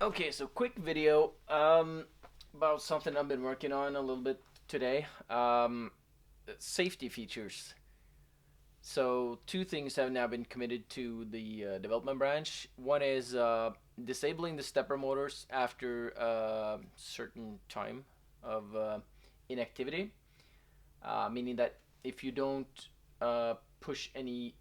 Okay, so quick video about something I've been working on a little bit today. Safety features. So two things have now been committed to the development branch. One is disabling the stepper motors after a certain time of inactivity, meaning that if you don't push any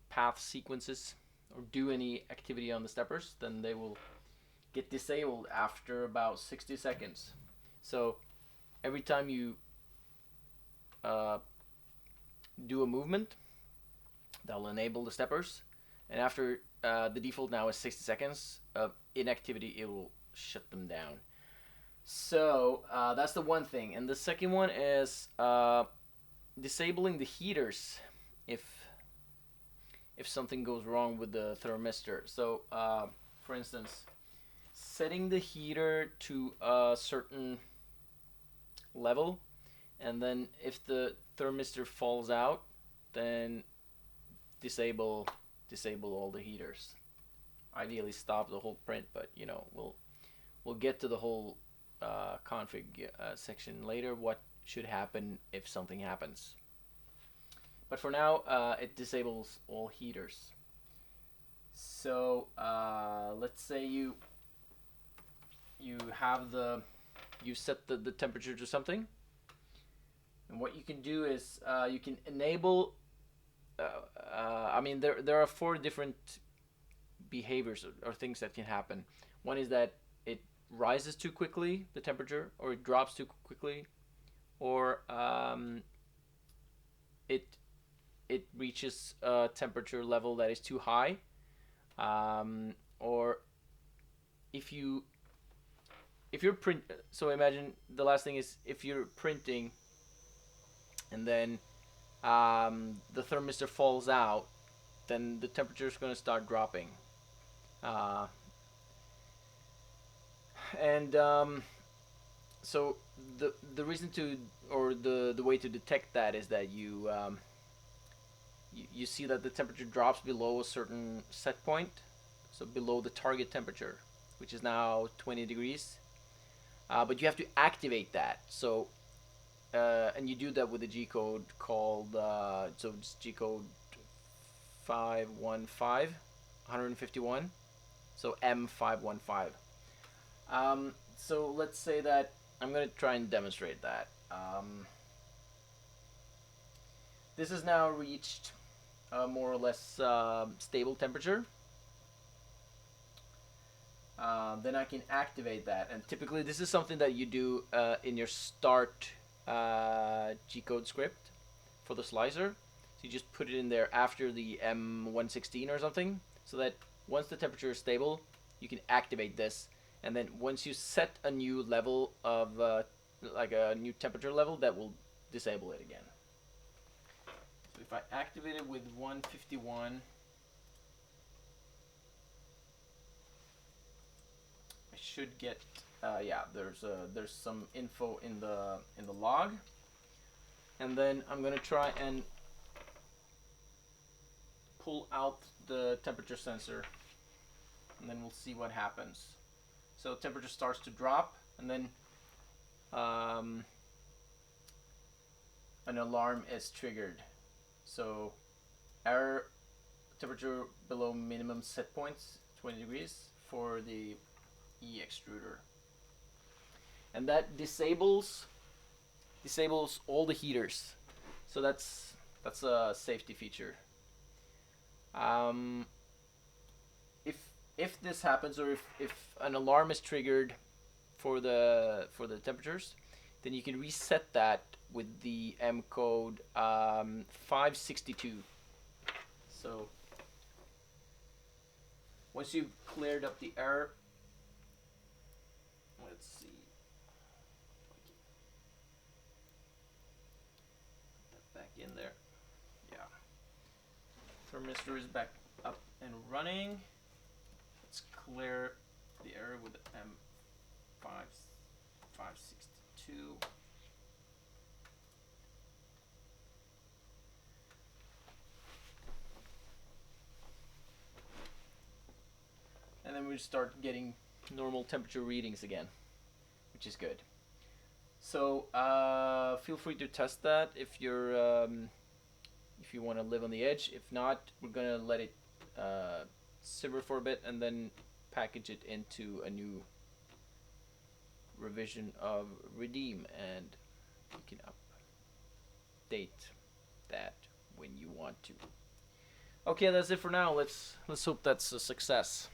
path sequences or do any activity on the steppers, then they will get disabled after about 60 seconds. So every time you uh, do a movement, that'll enable the steppers. And after the default now is 60 seconds of inactivity, it will shut them down. So that's the one thing. And the second one is disabling the heaters if something goes wrong with the thermistor. So for instance, setting the heater to a certain level, and then if the thermistor falls out, then disable all the heaters. Ideally, stop the whole print, but we'll get to the whole config section later. What should happen if something happens? But for now, it disables all heaters. So let's say you have you set the temperature to something, and what you can do is you can enable. I mean, there are four different behaviors or things that can happen. One is that it rises too quickly, the temperature, or it drops too quickly, or it reaches a temperature level that is too high, or if you if you're print. So imagine the last thing is if you're printing, and then the thermistor falls out, then the temperature is going to start dropping. Uh, and so the reason to, or the way to detect that is that you see that the temperature drops below a certain set point, so below the target temperature, which is now 20 degrees. But you have to activate that. So and you do that with a G code called so it's G code 515 151. So M515. So let's say that I'm going to try and demonstrate that. This has now reached a more or less stable temperature. Then I can activate that, and typically this is something that you do in your start G-code script for the slicer. So you just put it in there after the M116 or something, so that once the temperature is stable, you can activate this, and then once you set a new level of like a new temperature level, that will disable it again. So if I activate it with 151, I should get yeah, there's some info in the log, and then I'm gonna try and pull out the temperature sensor, and then we'll see what happens. So temperature starts to drop, and then an alarm is triggered. So error, temperature below minimum set points, 20 degrees for the E extruder, and that disables all the heaters. So that's a safety feature. Um, if this happens, or if an alarm is triggered for the temperatures, then you can reset that with the M code 562. So once you've cleared up the error, let's see. Put that back in there. Yeah. Thermistor is back up and running. Let's clear the error with M562. And then we start getting normal temperature readings again, which is good. So feel free to test that if you want to live on the edge. If not, we're gonna let it simmer for a bit and then package it into a new revision of Redeem, and you can update that when you want to. Okay, that's it for now. Let's hope that's a success.